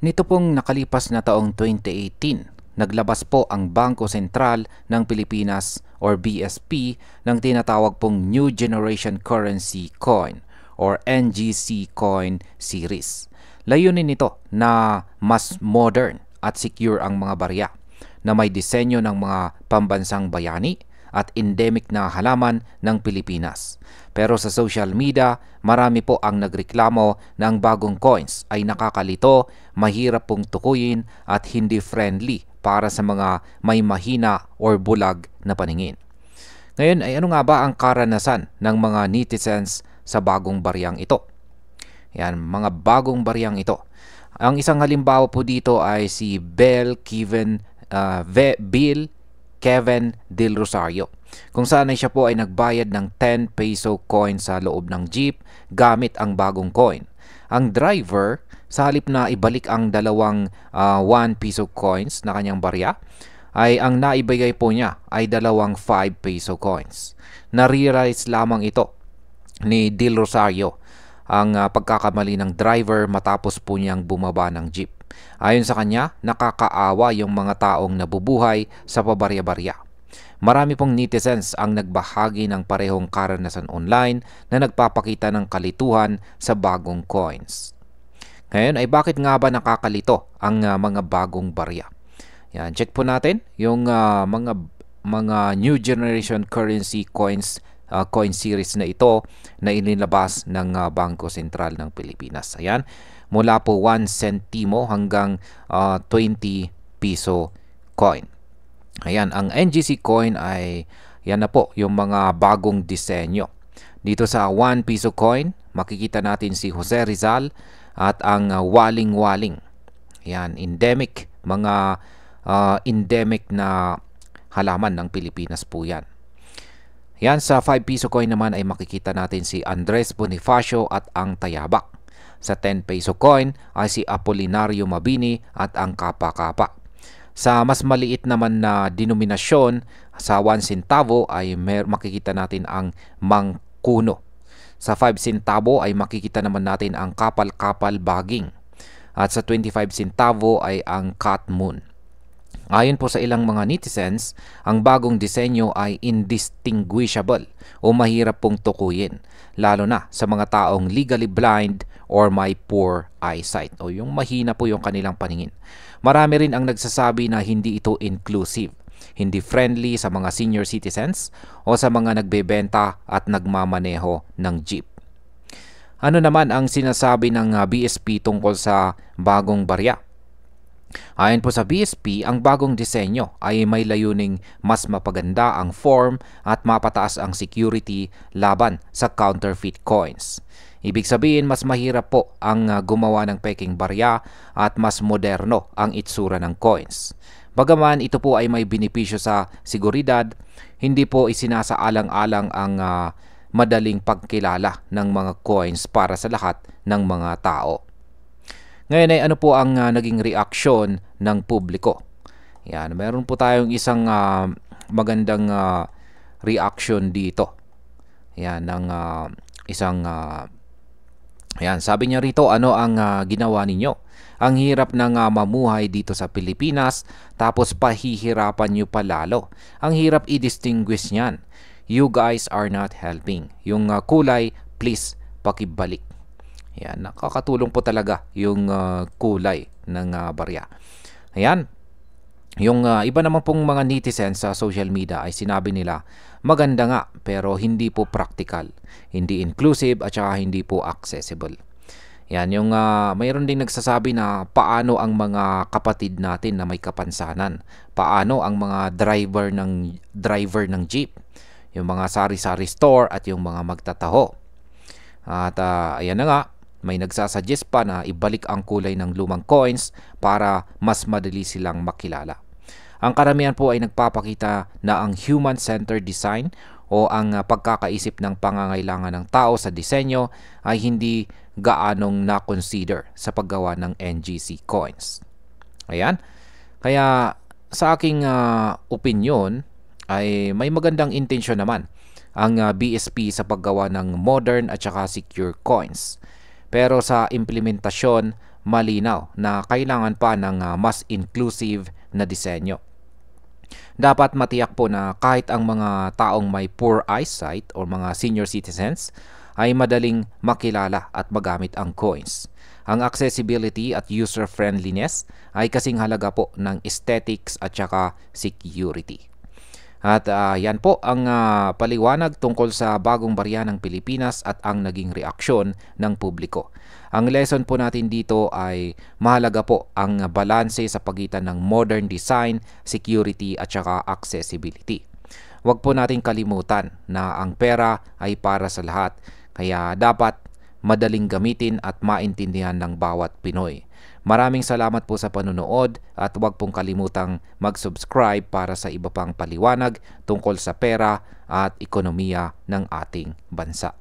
Nito pong nakalipas na taong 2018, naglabas po ang Bangko Sentral ng Pilipinas or BSP ng tinatawag pong New Generation Currency Coin or NGC Coin Series. Layunin nito na mas modern at secure ang mga barya na may disenyo ng mga pambansang bayani at endemic na halaman ng Pilipinas. Pero sa social media, marami po ang nagreklamo na ang bagong coins ay nakakalito, mahirap pong tukuyin at hindi friendly para sa mga may mahina or bulag na paningin. Ngayon ay ano nga ba ang karanasan ng mga netizens sa bagong baryang ito? Yan, mga bagong baryang ito. Ang isang halimbawa po dito ay si Bill Kevin Del Rosario, kung saan ay siya po ay nagbayad ng 10 peso coin sa loob ng jeep gamit ang bagong coin. Ang driver, sa halip na ibalik ang dalawang 1 peso coins na kanyang barya, ay ang naibigay po niya ay dalawang 5 peso coins. Na-realize lamang ito ni Del Rosario ang pagkakamali ng driver matapos po niyang bumaba ng jeep. Ayon sa kanya, nakakaawa yung mga taong nabubuhay sa pabarya-barya. Marami pong netizens ang nagbahagi ng parehong karanasan online na nagpapakita ng kalituhan sa bagong coins. Ngayon ay bakit nga ba nakakalito ang mga bagong barya? Yan, check po natin yung mga new generation currency coins coin series na ito na inilabas ng Bangko Sentral ng Pilipinas. Ayan, mula po 1 centimo hanggang 20 piso coin. Ayan, ang NGC coin ay yan na po yung mga bagong disenyo. Dito sa 1 piso coin, makikita natin si Jose Rizal at ang waling-waling. Ayan, endemic, mga endemic na halaman ng Pilipinas po yan. Yan, sa 5 piso coin naman ay makikita natin si Andres Bonifacio at ang Tayabak. Sa 10 peso coin ay si Apolinario Mabini at ang Kapa-Kapa. Sa mas maliit naman na denominasyon, sa 1 centavo ay makikita natin ang Mangkuno. Sa 5 centavo ay makikita naman natin ang Kapal-Kapal Baging. At sa 25 centavo ay ang Cat Moon. Ayon po sa ilang mga netizens, ang bagong disenyo ay indistinguishable o mahirap pong tukuyin, lalo na sa mga taong legally blind or may poor eyesight o yung mahina po yung kanilang paningin. Marami rin ang nagsasabi na hindi ito inclusive, hindi friendly sa mga senior citizens o sa mga nagbebenta at nagmamaneho ng jeep. Ano naman ang sinasabi ng BSP tungkol sa bagong barya? Ayon po sa BSP, ang bagong disenyo ay may layuning mas mapaganda ang form at mapataas ang security laban sa counterfeit coins. Ibig sabihin, mas mahirap po ang gumawa ng peking barya at mas moderno ang itsura ng coins. Bagaman ito po ay may benepisyo sa seguridad, hindi po isinasaalang-alang ang madaling pagkilala ng mga coins para sa lahat ng mga tao. Ngayon ay ano po ang naging reaksyon ng publiko? Yan, meron po tayong isang magandang reaction dito. Yan, ng isang yan, sabi niya rito, ano ang ginawa ninyo? Ang hirap ng mamuhay dito sa Pilipinas, tapos pahihirapan nyo pa lalo. Ang hirap i-distinguish niyan. You guys are not helping. Yung kulay, please pakibalik. Yan, nakakatulong po talaga yung kulay ng barya. Ayan, yung iba naman pong mga netizens sa social media ay sinabi nila, maganda nga pero hindi po practical, hindi inclusive at saka hindi po accessible. Yan, yung mayroon ding nagsasabi na paano ang mga kapatid natin na may kapansanan, paano ang mga driver ng jeep, yung mga sari-sari store at yung mga magtataho. At ayan na nga, may nagsasuggest pa na ibalik ang kulay ng lumang coins para mas madali silang makilala. Ang karamihan po ay nagpapakita na ang human-centered design o ang pagkakaisip ng pangangailangan ng tao sa disenyo ay hindi gaanong na-consider sa paggawa ng NGC coins. Ayan. Kaya sa aking opinion ay may magandang intensyon naman ang BSP sa paggawa ng modern at saka secure coins. Pero sa implementasyon, malinaw na kailangan pa ng mas inclusive na disenyo. Dapat matiyak po na kahit ang mga taong may poor eyesight o mga senior citizens ay madaling makilala at magamit ang coins. Ang accessibility at user-friendliness ay kasing halaga po ng aesthetics at saka security. At yan po ang paliwanag tungkol sa bagong barya ng Pilipinas at ang naging reaksyon ng publiko. Ang lesson po natin dito ay mahalaga po ang balanse sa pagitan ng modern design, security at saka accessibility. Huwag po natin kalimutan na ang pera ay para sa lahat, kaya dapat madaling gamitin at maintindihan ng bawat Pinoy. Maraming salamat po sa panunood at huwag pong kalimutang mag-subscribe para sa iba pang paliwanag tungkol sa pera at ekonomiya ng ating bansa.